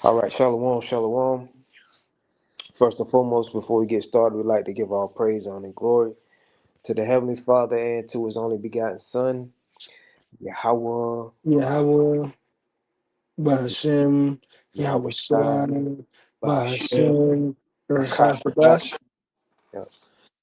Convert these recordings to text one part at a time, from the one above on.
All right, shalom, shalom. First and foremost, before we get started, we'd like to give all praise, honor, and glory to the Heavenly Father and to His only begotten Son, Yahweh, Yahweh, Bahashem, Yahweh Shai, Shai, Ba'ashem, Bahashem, Rachatash. Rechatash.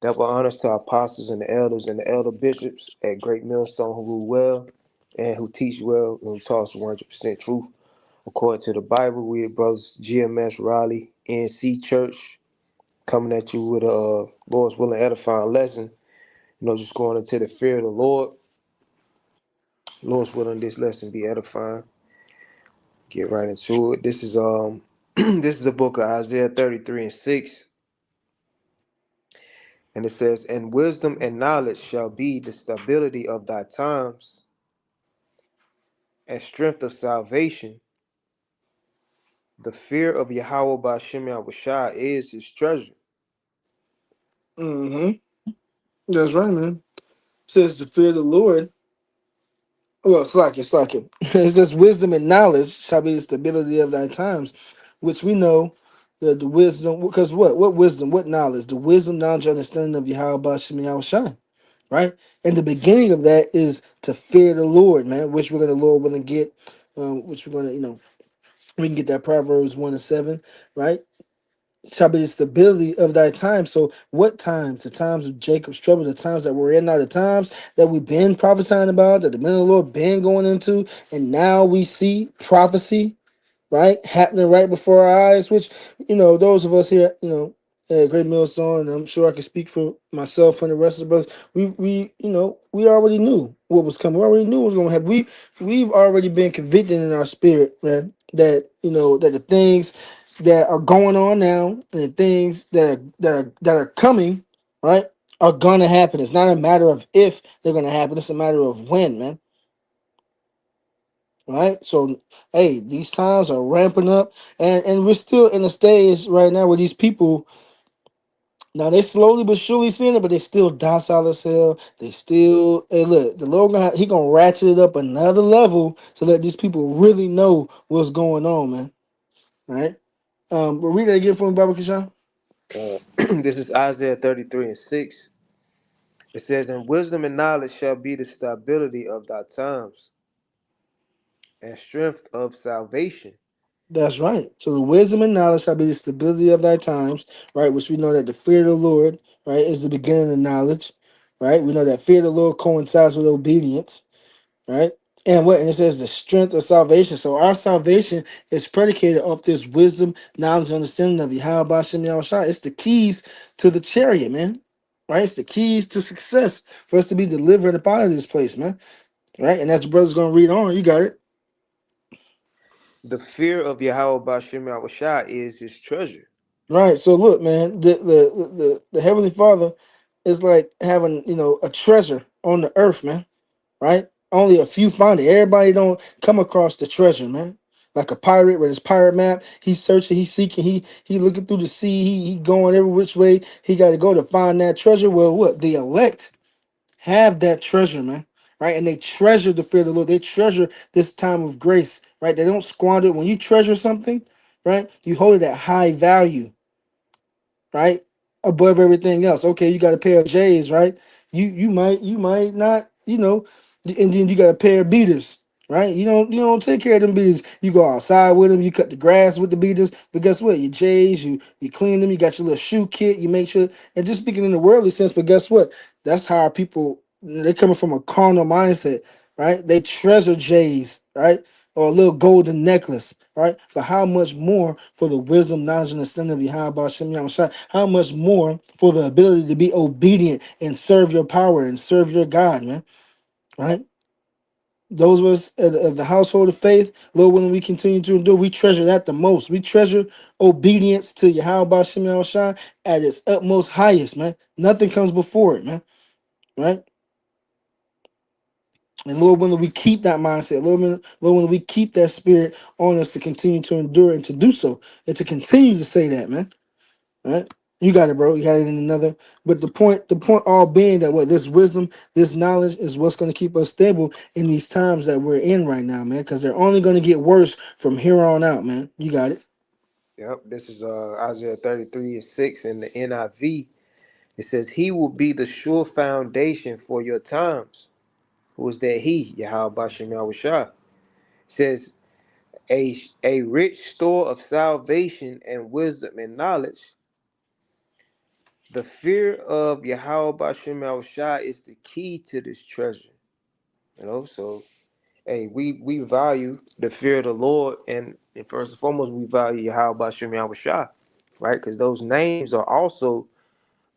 Double honors to our apostles and the elder bishops at Great Millstone who rule well and who teach well and who taught us 100% truth. According to the Bible, we the brothers GMS Raleigh, NC Church, coming at you with a Lord's willing edifying lesson. Just going into the fear of the Lord. Lord's willing, this lesson be edifying. Get right into it. This is this is the book of Isaiah 33 and 6. And it says, "And wisdom and knowledge shall be the stability of thy times, and strength of salvation. The fear of Yahweh by Shem Yahushua is his treasure." Mm-hmm. That's right, man. Says the fear of the Lord. Well, slacking. It says wisdom and knowledge shall be the stability of thy times, which we know that the wisdom, because what wisdom, what knowledge? The wisdom, knowledge, understanding of Yahweh Bahashem Yahweh Shai, right? And the beginning of that is to fear the Lord, man, which we're gonna Lord willing get, which we're gonna, we can get that Proverbs 1 and 7, right? Shall be the stability of thy time. So what times? The times of Jacob's trouble, the times that we're in now, the times that we've been prophesying about, that the men of the Lord been going into, and now we see prophecy, right, happening right before our eyes, which, those of us here, at Great Millstone, and I'm sure I can speak for myself and the rest of the brothers, we already knew what was coming. We already knew what was going to happen. We've already been convicted in our spirit, man, that, that the things that are going on now and the things that are coming, right, are gonna happen. It's not a matter of if they're gonna happen, it's a matter of when, man. Right? So, hey, these times are ramping up, and we're still in a stage right now where these people, now they slowly but surely seeing it, but they still docile as hell. They still, hey, look, the Lord he gonna ratchet it up another level to let these people really know what's going on, man. Right? But read that again for me, Baba Kishan. This is Isaiah 33 and 6. It says, "And wisdom and knowledge shall be the stability of thy times, and strength of salvation." That's right. So the wisdom and knowledge shall be the stability of thy times, right? Which we know that the fear of the Lord, right, is the beginning of knowledge, right? We know that fear of the Lord coincides with obedience, right? And what? And it says the strength of salvation. So our salvation is predicated off this wisdom, knowledge, understanding of Yahweh Bashem Yahushua. It's the keys to the chariot, man. Right? It's the keys to success for us to be delivered up out of this place, man. Right? And as the brother's gonna read on, you got it. The fear of Yahweh Bashem Yahushua is his treasure. Right. So look, man, the Heavenly Father is like having, a treasure on the earth, man. Right? Only a few find it. Everybody don't come across the treasure, man. Like a pirate with his pirate map, he's searching, he's seeking, he looking through the sea, he going every which way he got to go to find that treasure. Well, what the elect have that treasure, man. Right? And they treasure the fear of the Lord. They treasure this time of grace, right? They don't squander it. When you treasure something, right? You hold it at high value, right? Above everything else. Okay, you got a pair of J's, right? You might not, and then you got a pair of beaters, right? You don't take care of them beaters. You go outside with them, you cut the grass with the beaters, but guess what? Your J's, you clean them, you got your little shoe kit, you make sure, and just speaking in the worldly sense, but guess what? That's how our people, they're coming from a carnal mindset, right? They treasure J's, right? Or a little golden necklace, right? But how much more for the wisdom, knowledge, and understanding of Yahweh Hashem Yahushua? How much more for the ability to be obedient and serve your power and serve your God, man? Right? Those of us of the household of faith, Lord willing, we continue to endure. We treasure that the most. We treasure obedience to Yahweh Hashem Yahushua at its utmost highest, man. Nothing comes before it, man. Right? And Lord willing, we keep that mindset. Lord willing, we keep that spirit on us to continue to endure and to do so. And to continue to say that, man. All right? You got it, bro. You got it in another. But the point all being that what this wisdom, this knowledge is what's going to keep us stable in these times that we're in right now, man. Because they're only going to get worse from here on out, man. You got it. Yep, this is Isaiah 33:6 in the NIV. It says, He will be the sure foundation for your times. Who is that He? Yahweh Bashem Yahushua. Says, a rich store of salvation and wisdom and knowledge. The fear of Yahweh Bashem Yahushua is the key to this treasure. So hey, we value the fear of the Lord, and first and foremost, we value Yahweh Bashem Yahushua, right? Because those names are also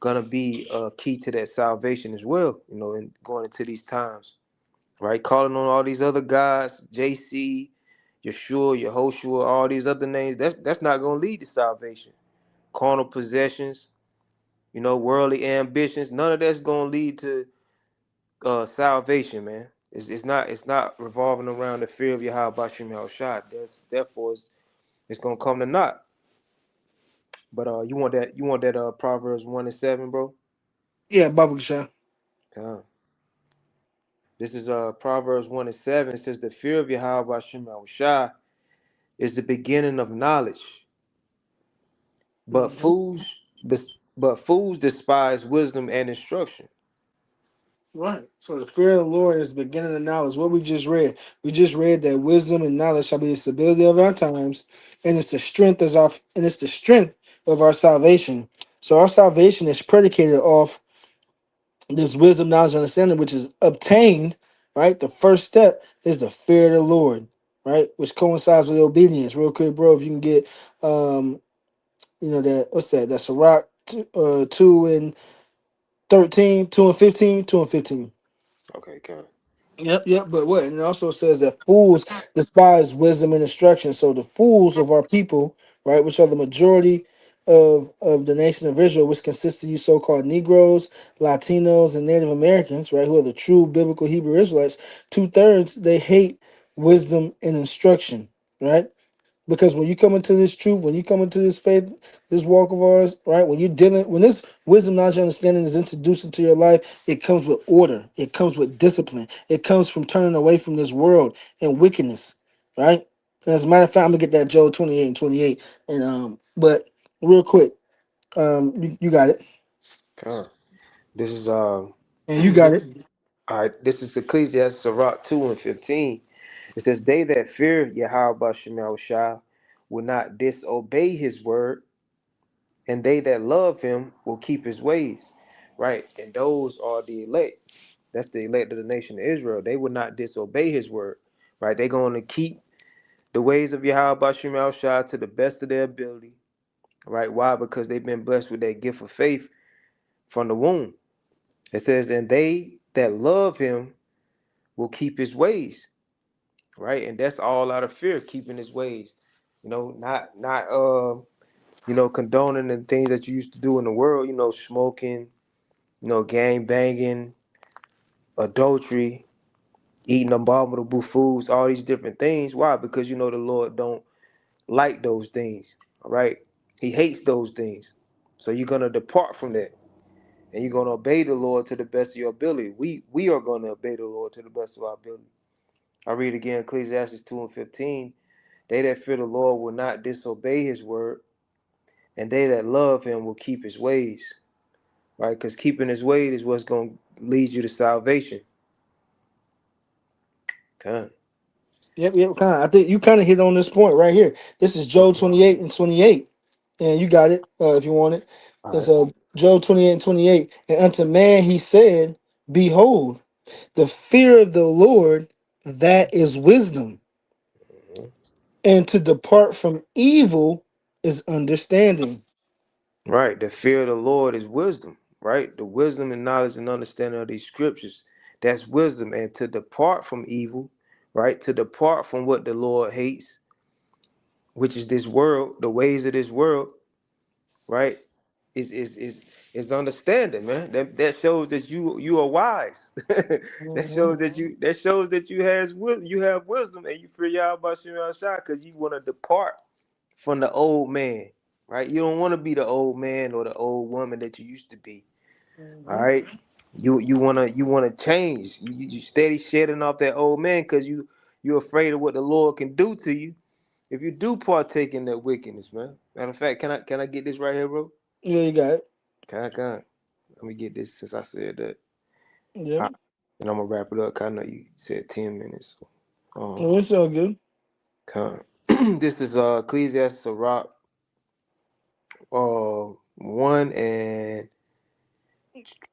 gonna be a key to that salvation as well. In going into these times, right? Calling on all these other gods, JC, Yeshua, Yehoshua, all these other names. That's not gonna lead to salvation. Carnal possessions, worldly ambitions. None of that's gonna lead to salvation, man. It's not revolving around the fear of Yahweh Bashim Yahushua. Therefore it's gonna come to naught. But you want that Proverbs 1:7, bro? Yeah, Baba Kasha. Come. This is Proverbs 1:7. It says the fear of Yahweh Bashim Yahushua is the beginning of knowledge. But Mhm. fools despise wisdom and instruction. Right. So the fear of the Lord is the beginning of knowledge. What we just read. We just read that wisdom and knowledge shall be the stability of our times, and it's the strength of our salvation. So our salvation is predicated off this wisdom, knowledge, and understanding, which is obtained, right? The first step is the fear of the Lord, right? Which coincides with obedience. Real quick, bro, if you can get that what's that? That's Sirach 2 and 13, 2 and 15, 2 and 15. Okay, come. Yep. But what? And it also says that fools despise wisdom and instruction. So the fools of our people, right, which are the majority of the nation of Israel, which consists of you so-called Negroes, Latinos, and Native Americans, right, who are the true biblical Hebrew Israelites, 2/3 they hate wisdom and instruction, right? Because when you come into this truth, when you come into this faith, this walk of ours, right? When this wisdom, knowledge, and understanding is introduced into your life, it comes with order. It comes with discipline. It comes from turning away from this world and wickedness, right? And as a matter of fact, I'm gonna get that Job 28 and 28. But real quick, you got it, Come. This is and you got it. all right. This is Ecclesiastes Sirach 2:15. It says, They that fear Yahweh Bashem Yahushua will not disobey his word, and they that love him will keep his ways. Right? And those are the elect. That's the elect of the nation of Israel. They will not disobey his word. Right? They're going to keep the ways of Yahweh Bashem Yahushua to the best of their ability. Right? Why? Because they've been blessed with that gift of faith from the womb. It says, And they that love him will keep his ways. Right? And that's all out of fear, keeping his ways. Not condoning the things that you used to do in the world, smoking, gang banging, adultery, eating abominable foods, all these different things. Why? Because the Lord don't like those things. All right. He hates those things. So you're gonna depart from that. And you're gonna obey the Lord to the best of your ability. We are gonna obey the Lord to the best of our ability. I read again Ecclesiastes 2:15. They that fear the Lord will not disobey his word, and they that love him will keep his ways. Right? Because keeping his ways is what's going to lead you to salvation. Okay. Yep. Kind of. I think you kind of hit on this point right here. This is Job 28 and 28. And you got it if you want it. All It's right. Job 28 and 28. And unto man he said, Behold, the fear of the Lord, that is wisdom, Mhm. and to depart from evil is understanding. Right. The fear of the Lord is wisdom. Right. The wisdom and knowledge and understanding of these scriptures. That's wisdom. And to depart from evil, right? To depart from what the Lord hates, which is this world, the ways of this world, right? Is understanding, man. That shows that you are wise. Mhm. That shows that you have wisdom and you fear Yahweh Shai because you want to depart from the old man, right? You don't want to be the old man or the old woman that you used to be. All Mhm. right. You wanna change. You steady shedding off that old man because you're afraid of what the Lord can do to you if you do partake in that wickedness, man. Matter of fact, can I get this right here, bro? Yeah, you got it. Can. Let me get this since I said that. Yep. I, and I'm gonna wrap it up. 'Cause I know you said 10 minutes. Well, it's all good. Con. This is Ecclesiastes Rock 1 and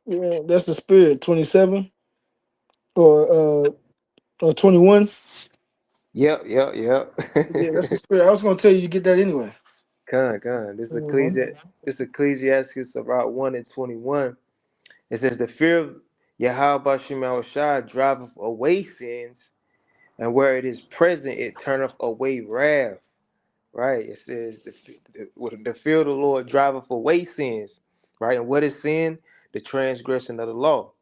Yeah, that's the spirit. 27 or 21. yep. Yeah, that's the spirit. I was gonna tell you to get that anyway. Con. Mhm. This Ecclesiastes about 1 and 21. It says the fear of Yahweh Shema Shai driveth away sins, and where it is present, it turneth away wrath. Right? It says the fear of the Lord driveth away sins. Right? And what is sin? The transgression of the law.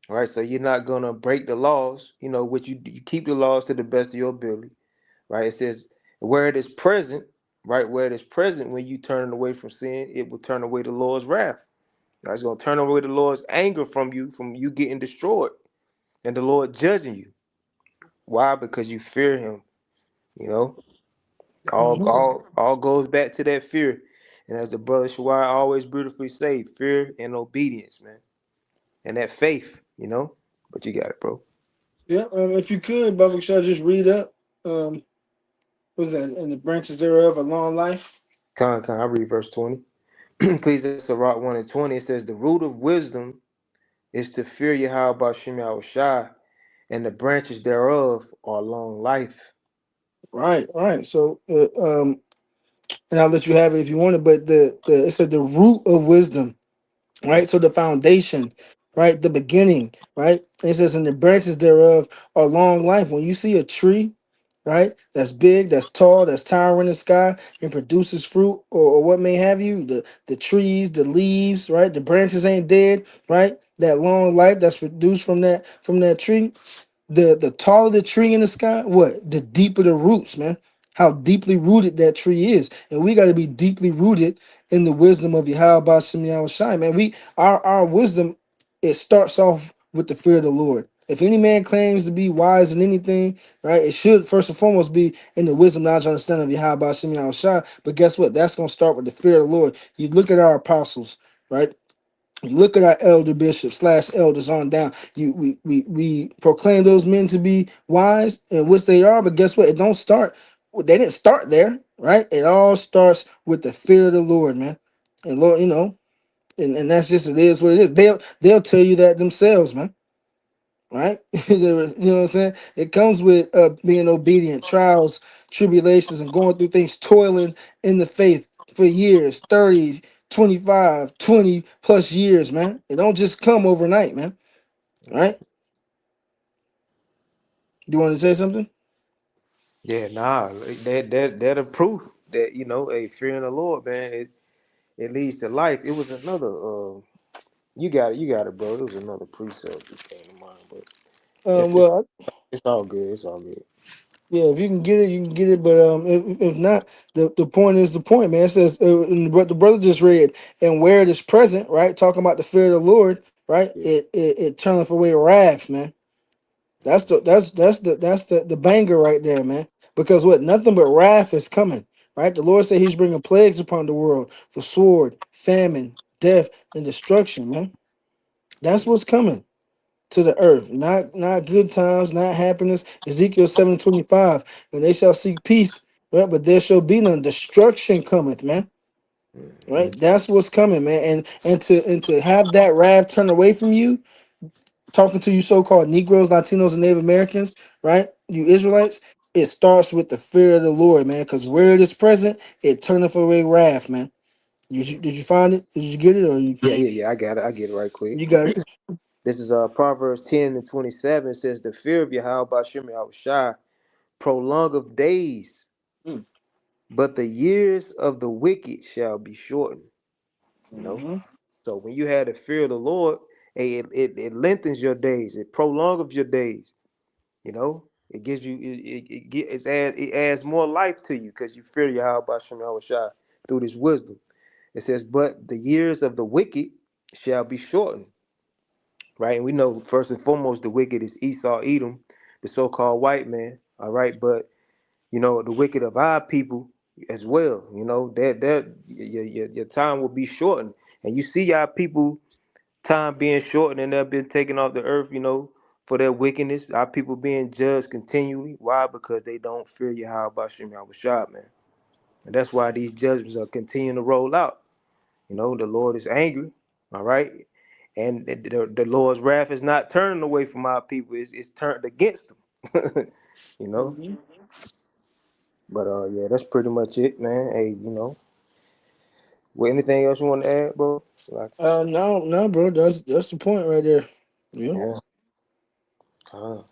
Right? So you're not gonna break the laws. Which you keep the laws to the best of your ability. Right? It says where it is present. Right? Where it is present, when you turn away from sin, it will turn away the Lord's wrath. Right? It's gonna turn away the Lord's anger from you getting destroyed, and the Lord judging you. Why? Because you fear Him. You know. All goes back to that fear. And as the brother Shawai always beautifully say, fear and obedience, man. And that faith. But you got it, bro. Yeah, if you could, Baba, should I just read up? Um, what's that? And the branches thereof, a long life. I read verse 20. Ecclesiastes Rock 1 and 20. It says, the root of wisdom is to fear Yahweh Bashim Shai, and the branches thereof are long life. Right, right. So, and I'll let you have it if you want it. But the it said the root of wisdom, right? So the foundation, right? The beginning, right? It says, and the branches thereof are long life. When you see a tree, right, that's big, that's tall, that's towering in the sky, and produces fruit or what may have you, the trees, the leaves, right? The branches ain't dead, right? That long life that's produced from that tree, the taller the tree in the sky, what the deeper the roots, man. How deeply rooted that tree is, and we got to be deeply rooted in the wisdom of Yahweh Shem Yahweh Shai, man. Our wisdom, it starts off with the fear of the Lord. If any man claims to be wise in anything, right, it should first and foremost be in the wisdom, knowledge, understanding of Yahweh Shem Yahweh Shai. But guess what? That's going to start with the fear of the Lord. You look at our apostles, right? Look at our elder bishops slash elders on down. We proclaim those men to be wise, and which they are. But guess what? It don't start. They didn't start there, right? It all starts with the fear of the Lord, man. And Lord, and that's just it is what it is. They'll tell you that themselves, man. Right? You know what I'm saying? It comes with being obedient, trials, tribulations, and going through things, toiling in the faith for years, 30, 25, 20 plus years, man. It don't just come overnight, man. Right? You want to say something? Yeah, nah. That a proof that, a fear in the Lord, man, it leads to life. It was another you got it, bro. It was another precept that came to mind, but it's Well, it's all good. It's all good. yeah, if you can get it, you can get it. But if not, the point is the point, man. It says what the brother just read, and where it is present, right? Talking about the fear of the Lord, right? Yeah. It turneth away wrath, man. That's the banger right there, man. Because what? Nothing but wrath is coming, right? The Lord said He's bringing plagues upon the world, the sword, famine, death, and destruction, man. That's what's coming to the earth. Not good times, not happiness. Ezekiel 7:25, and they shall seek peace, right? But there shall be none. Destruction cometh, man. Mhm. Right? That's what's coming, man. And to have that wrath turn away from you, talking to you so-called Negroes, Latinos, and Native Americans, right? You Israelites, it starts with the fear of the Lord, man. Because where it is present, it turneth away wrath, man. Did you find it? Did you get it, or Yeah. I got it. I get it right quick. you got it? This is Proverbs 10 and 27. It says, the fear of Yahweh Bashim Shai prolong of days, Mm. but the years of the wicked shall be shortened. You know? Mhm. So when you have the fear of the Lord, hey, it lengthens your days, it prolongs your days. It gives you it adds more life to you because you fear Yahweh Bashim Shai through this wisdom. It says, but the years of the wicked shall be shortened. Right? And we know first and foremost the wicked is Esau, Edom, the so-called white man. All right, but the wicked of our people as well. That your time will be shortened, and you see our people time being shortened, and they've been taken off the earth. For their wickedness, our people being judged continually. Why? Because they don't fear Yahweh Bashim Yahushua, man. And that's why these judgments are continuing to roll out. The Lord is angry, all right? And the Lord's wrath is not turning away from our people, it's turned against them. you know? Mhm. But yeah, that's pretty much it, man. Hey, anything else you want to add, bro? Like, No, no, bro. That's the point right there. Yeah. yeah, God.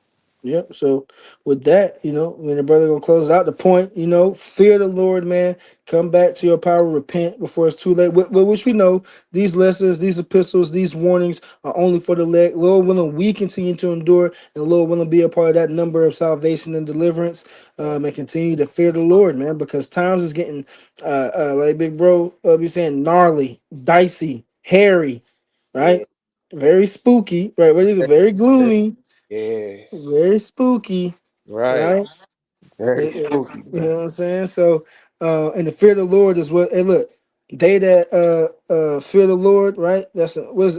Yep. So with that, when the brother gonna close out the point, fear the Lord, man. Come back to your power, repent before it's too late. Which we know these lessons, these epistles, these warnings are only for the elect. Lord willing, we continue to endure, and Lord willing, be a part of that number of salvation and deliverance, and continue to fear the Lord, man. Because times is getting, like big bro, be saying gnarly, dicey, hairy, Yeah, right? Very spooky, right? What is it? Very gloomy, yes. very spooky, Right. right? Very spooky, You bro. know what I'm saying? So, and the fear of the Lord is what. Hey, look, they that fear the Lord, right? That's was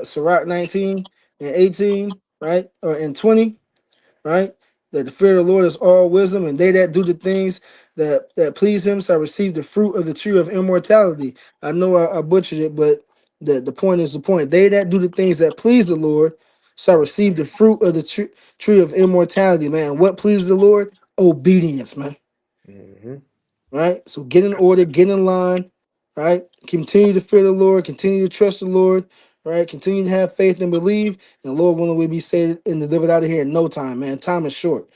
Sirach 19 and 18, right? Or in 20, right? That the fear of the Lord is all wisdom, and they that do the things that please Him shall receive the fruit of the tree of immortality. I know I butchered it, but the point is the point. They that do the things that please the Lord shall receive the fruit of the tree of immortality, man. What pleases the Lord? Obedience, man. Mm-hmm. Right? So get in order, get in line, right? Continue to fear the Lord, continue to trust the Lord, right? Continue to have faith and believe, and Lord willing, we'll be saved and delivered out of here in no time, man. Time is short.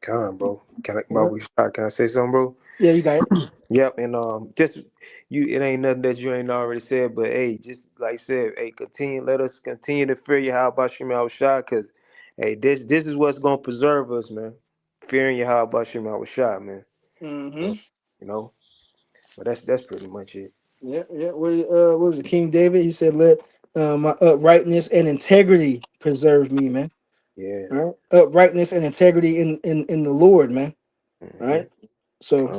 Come on, bro. Yep. Can I say something, bro? Yeah, you got it. Yep, and just it ain't nothing that you ain't already said, but hey, just like I said, hey, let us continue to fear you how about Shema Shah, cause hey, this is what's gonna preserve us, man. Fearing you how about Shema Shah, man. Mm-hmm. So, you know, but that's pretty much it. Yeah, yeah. What was it? King David? He said, "Let my uprightness and integrity preserve me, man." Yeah. All right, uprightness and integrity in the Lord, man. All Mm-hmm. right. So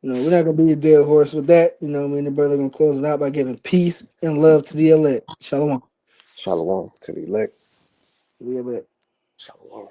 we're not gonna be a dead horse with that. Me and the brother gonna close it out by giving peace and love to the elect. Shalom. Shalom to the elect. To the elect. Shalom.